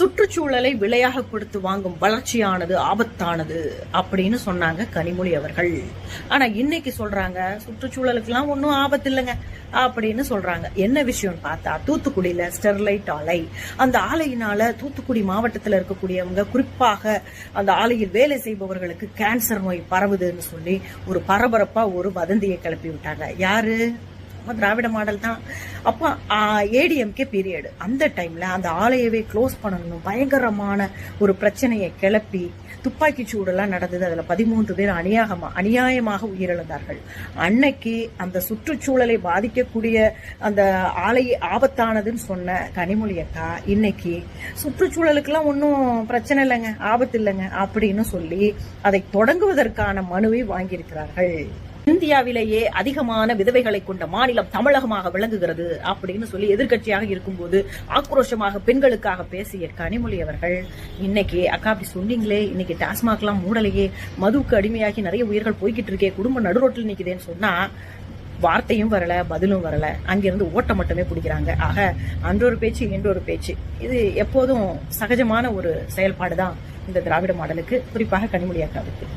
சுற்றுச்சூழலை விலையாக கொடுத்து வாங்கும் வளர்ச்சியானது ஆபத்தானது அப்படின்னு சொன்னாங்க கனிமொழி அவர்கள். ஆனா இன்னைக்கு சொல்றாங்க சுற்றுச்சூழலுக்கு எல்லாம் ஒன்னும் ஆபத்து இல்லைங்க அப்படின்னு சொல்றாங்க. என்ன விஷயம் பார்த்தா, தூத்துக்குடியில ஸ்டெர்லைட் ஆலை, அந்த ஆலையினால தூத்துக்குடி மாவட்டத்தில் இருக்கக்கூடியவங்க, குறிப்பாக அந்த ஆலையில் வேலை செய்பவர்களுக்கு கேன்சர் நோய் பரவுதுன்னு சொல்லி ஒரு பரபரப்பா ஒரு வதந்தியை கிளப்பி விட்டாங்க. யாரு? திராவிட மாடல் தான். அப்ப ஏடிஎம்கே பீரியட், அந்த டைம்ல அந்த ஆலையவே க்ளோஸ் பண்ணணும், பயங்கரமான ஒரு பிரச்சனையை கிளப்பி துப்பாக்கி சூடெல்லாம் நடந்தது. அதுல 13 பேர் அநியாயமாக உயிரிழந்தார்கள். அன்னைக்கு அந்த சுற்றுச்சூழலை பாதிக்கக்கூடிய அந்த ஆலை ஆபத்தானதுன்னு சொன்ன கனிமொழி அக்கா இன்னைக்கு சுற்றுச்சூழலுக்கெல்லாம் ஒன்றும் பிரச்சனை இல்லைங்க, ஆபத்து இல்லைங்க அப்படின்னு சொல்லி அதை தொடங்குவதற்கான மனுவை வாங்கியிருக்கிறார்கள். இந்தியாவிலேயே அதிகமான விதவைகளை கொண்ட மாநிலம் தமிழகமாக விளங்குகிறது அப்படின்னு சொல்லி எதிர்கட்சியாக இருக்கும்போது ஆக்ரோஷமாக பெண்களுக்காக பேசிய கனிமொழி அவர்கள் இன்னைக்கு அக்கா அப்படி சொன்னீங்களே, இன்னைக்கு டாஸ்மாக் எல்லாம் மூடலையே, மதுவுக்கு அடிமையாகி நிறைய உயிர்கள் போய்கிட்டு இருக்கே, குடும்ப நடுரோட்டில் நிக்குதேன்னு சொன்னா வார்த்தையும் வரல, பதிலும் வரல, அங்கிருந்து ஓட்டம் மட்டுமே பிடிக்கிறாங்க. ஆக அன்றொரு பேச்சு இன்றொரு பேச்சு, இது எப்போதும் சகஜமான ஒரு செயல்பாடுதான் இந்த திராவிட மாடலுக்கு, குறிப்பாக கனிமொழி அக்காவுக்கு.